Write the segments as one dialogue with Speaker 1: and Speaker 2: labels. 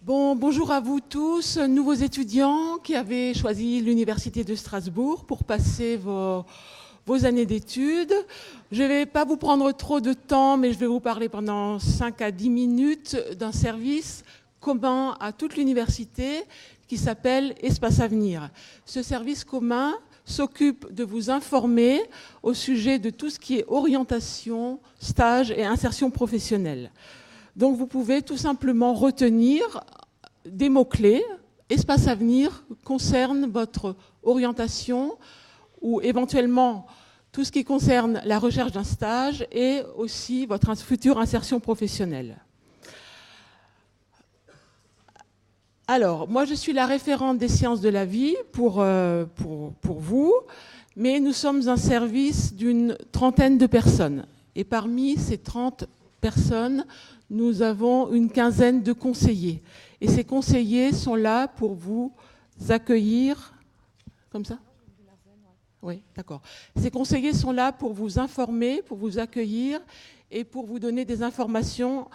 Speaker 1: Bonjour à vous tous, nouveaux étudiants qui avez choisi l'Université de Strasbourg pour passer vos années d'études. Je ne vais pas vous prendre trop de temps, mais je vais vous parler pendant 5 à 10 minutes d'un service commun à toute l'université qui s'appelle Espace Avenir. Ce service commun s'occupe de vous informer au sujet de tout ce qui est orientation, stage et insertion professionnelle. Donc vous pouvez tout simplement retenir des mots-clés. Espace Avenir concerne votre orientation ou éventuellement tout ce qui concerne la recherche d'un stage et aussi votre future insertion professionnelle. Alors, moi je suis la référente des sciences de la vie pour vous, mais nous sommes un service d'une trentaine de personnes. Et parmi ces 30 personnes, nous avons une quinzaine de conseillers. Et ces conseillers sont là pour vous accueillir. Comme ça ? Oui, d'accord. Ces conseillers sont là pour vous informer, pour vous accueillir et pour vous donner des informations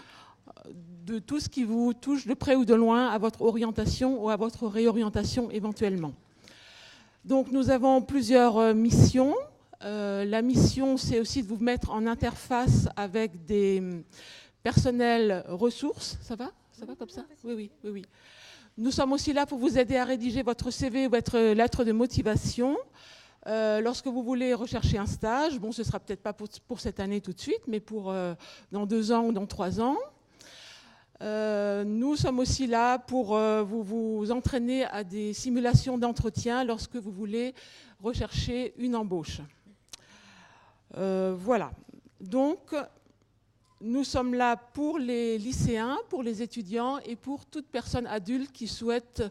Speaker 1: de tout ce qui vous touche de près ou de loin à votre orientation ou à votre réorientation éventuellement. Donc nous avons plusieurs missions. La mission, c'est aussi de vous mettre en interface avec des personnels ressources. Ça va ? Ça va comme ça ? Oui. Nous sommes aussi là pour vous aider à rédiger votre CV ou votre lettre de motivation. Lorsque vous voulez rechercher un stage, ce ne sera peut-être pas pour cette année tout de suite, mais pour dans 2 ans ou dans 3 ans. Nous sommes aussi là pour vous entraîner à des simulations d'entretien lorsque vous voulez rechercher une embauche. Voilà. Donc, nous sommes là pour les lycéens, pour les étudiants et pour toute personne adulte qui souhaite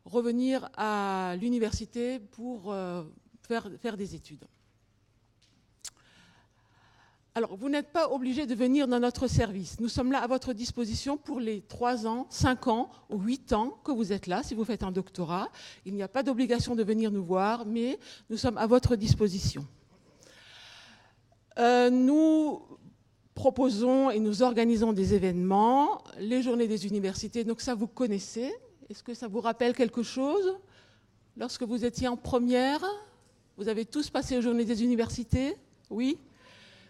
Speaker 1: revenir à l'université pour faire des études. Alors, vous n'êtes pas obligé de venir dans notre service. Nous sommes là à votre disposition pour les 3 ans, 5 ans ou 8 ans que vous êtes là, si vous faites un doctorat. Il n'y a pas d'obligation de venir nous voir, mais nous sommes à votre disposition. Nous proposons et nous organisons des événements, les journées des universités, donc ça vous connaissez. Est-ce que ça vous rappelle quelque chose ? Lorsque vous étiez en première, vous avez tous passé aux journées des universités ? Oui ?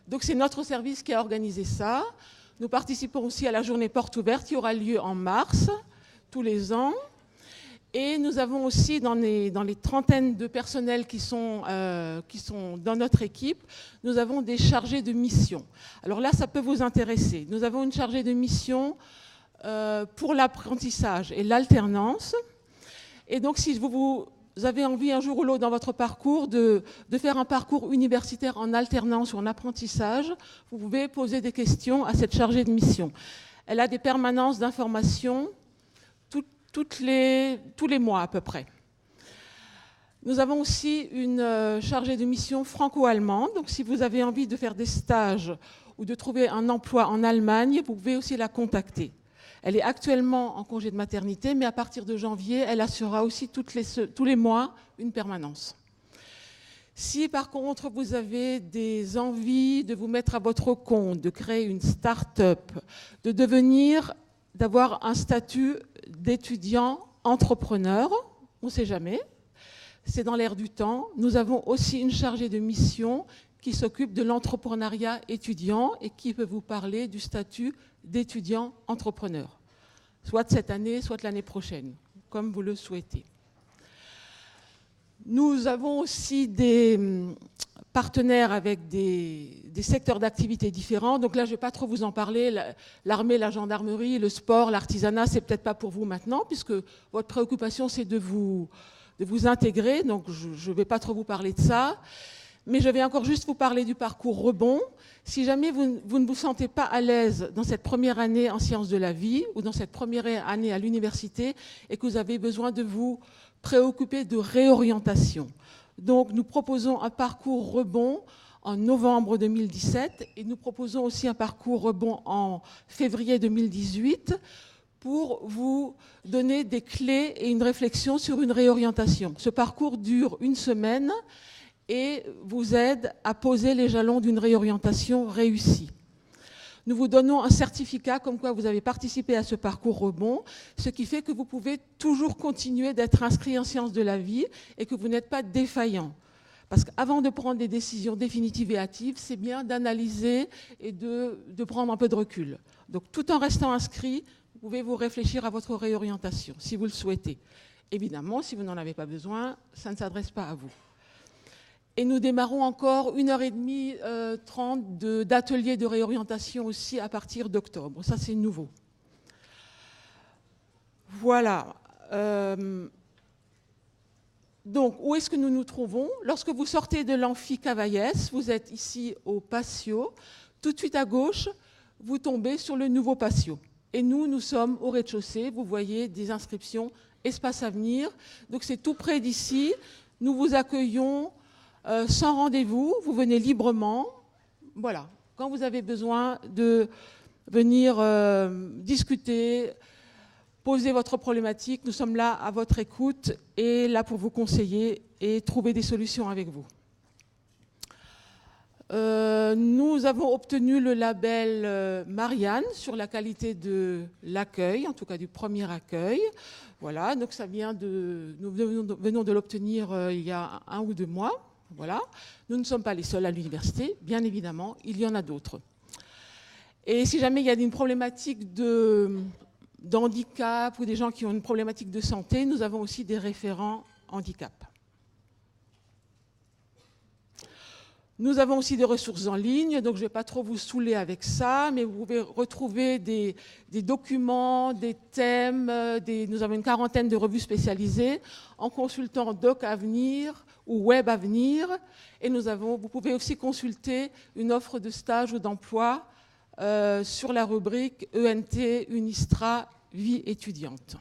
Speaker 1: Donc c'est notre service qui a organisé ça. Nous participons aussi à la journée porte ouverte qui aura lieu en mars, tous les ans. Et nous avons aussi dans les trentaines de personnels qui sont dans notre équipe, nous avons des chargés de mission. Alors là, ça peut vous intéresser. Nous avons une chargée de mission pour l'apprentissage et l'alternance. Et donc si vous avez envie un jour ou l'autre dans votre parcours de faire un parcours universitaire en alternance ou en apprentissage, vous pouvez poser des questions à cette chargée de mission. Elle a des permanences d'information tous les mois à peu près. Nous avons aussi une chargée de mission franco-allemande. Donc si vous avez envie de faire des stages ou de trouver un emploi en Allemagne, vous pouvez aussi la contacter. Elle est actuellement en congé de maternité, mais à partir de janvier, elle assurera aussi tous les mois une permanence. Si par contre vous avez des envies de vous mettre à votre compte, de créer une start-up, d'avoir un statut d'étudiant entrepreneur, on ne sait jamais, c'est dans l'air du temps. Nous avons aussi une chargée de mission qui s'occupe de l'entrepreneuriat étudiant et qui peut vous parler du statut d'étudiant entrepreneur, soit cette année, soit l'année prochaine, comme vous le souhaitez. Nous avons aussi des partenaires avec des secteurs d'activité différents. Donc là, je ne vais pas trop vous en parler. L'armée, la gendarmerie, le sport, l'artisanat, c'est peut-être pas pour vous maintenant, puisque votre préoccupation, c'est de vous intégrer. Donc je ne vais pas trop vous parler de ça. Mais je vais encore juste vous parler du parcours rebond. Si jamais vous ne vous sentez pas à l'aise dans cette première année en sciences de la vie ou dans cette première année à l'université et que vous avez besoin de vous préoccuper de réorientation. Donc nous proposons un parcours rebond en novembre 2017 et nous proposons aussi un parcours rebond en février 2018 pour vous donner des clés et une réflexion sur une réorientation. Ce parcours dure 1 semaine et vous aide à poser les jalons d'une réorientation réussie. nous vous donnons un certificat comme quoi vous avez participé à ce parcours rebond, ce qui fait que vous pouvez toujours continuer d'être inscrit en sciences de la vie et que vous n'êtes pas défaillant. Parce qu'avant de prendre des décisions définitives et hâtives, c'est bien d'analyser et de prendre un peu de recul. Donc tout en restant inscrit, vous pouvez vous réfléchir à votre réorientation, si vous le souhaitez. Évidemment, si vous n'en avez pas besoin, ça ne s'adresse pas à vous. Et nous démarrons encore 1h30, 30 d'ateliers de réorientation aussi à partir d'octobre. Ça, c'est nouveau. Voilà. Donc, où est-ce que nous nous trouvons? Lorsque vous sortez de l'amphi Cavaillès, vous êtes ici au patio. Tout de suite à gauche, vous tombez sur le nouveau patio. Et nous sommes au rez-de-chaussée. Vous voyez des inscriptions Espace Avenir. Donc, c'est tout près d'ici. Nous vous accueillons sans rendez-vous. Vous venez librement. Voilà. Quand vous avez besoin de venir discuter, poser votre problématique, nous sommes là à votre écoute et là pour vous conseiller et trouver des solutions avec vous. Nous avons obtenu le label Marianne sur la qualité de l'accueil, en tout cas du premier accueil. Voilà, donc ça vient nous venons de l'obtenir il y a 1 ou 2 mois. Voilà. Nous ne sommes pas les seuls à l'université, bien évidemment, il y en a d'autres. Et si jamais il y a une problématique d'handicap ou des gens qui ont une problématique de santé, nous avons aussi des référents handicap. Nous avons aussi des ressources en ligne, donc je ne vais pas trop vous saouler avec ça, mais vous pouvez retrouver des documents, des thèmes, nous avons une 40aine de revues spécialisées en consultant Doc Avenir ou Web Avenir, et vous pouvez aussi consulter une offre de stage ou d'emploi sur la rubrique ENT Unistra Vie étudiante.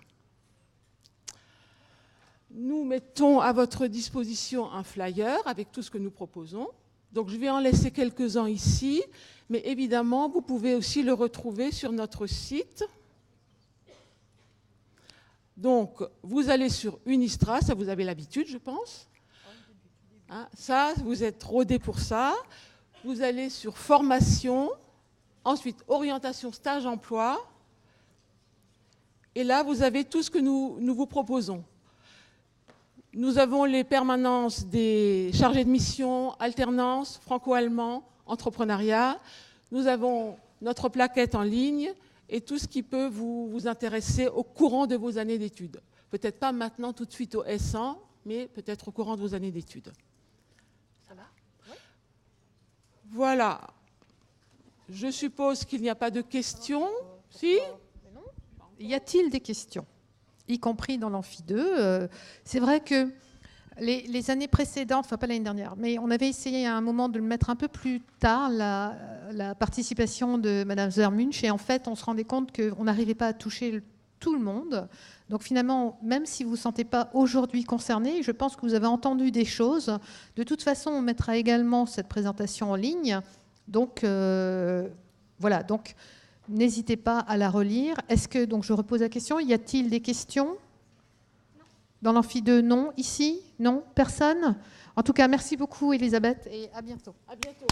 Speaker 1: Nous mettons à votre disposition un flyer avec tout ce que nous proposons. Donc je vais en laisser quelques-uns ici, mais évidemment, vous pouvez aussi le retrouver sur notre site. Donc, vous allez sur Unistra, ça vous avez l'habitude, je pense. Hein, ça, vous êtes rodés pour ça. Vous allez sur Formation, ensuite Orientation Stage-Emploi. Et là, vous avez tout ce que nous vous proposons. Nous avons les permanences des chargés de mission, alternance, franco-allemand, entrepreneuriat. Nous avons notre plaquette en ligne et tout ce qui peut vous intéresser au courant de vos années d'études. Peut-être pas maintenant tout de suite au S1, mais peut-être au courant de vos années d'études. Ça va ? Oui. Voilà. Je suppose qu'il n'y a pas de questions. Si ?
Speaker 2: Y a-t-il des questions ? Y compris dans l'amphi 2. C'est vrai que les années précédentes, enfin pas l'année dernière, mais on avait essayé à un moment de le mettre un peu plus tard, la participation de Mme Zermunch, et en fait on se rendait compte qu'on n'arrivait pas à toucher tout le monde. Donc finalement, même si vous ne vous sentez pas aujourd'hui concerné, je pense que vous avez entendu des choses. De toute façon, on mettra également cette présentation en ligne. Donc voilà, donc n'hésitez pas à la relire. Est-ce que, donc je repose la question, y a-t-il des questions? Non. Dans l'amphi 2, non. Ici? Non. Personne? En tout cas, merci beaucoup Elisabeth et à bientôt.
Speaker 1: À bientôt.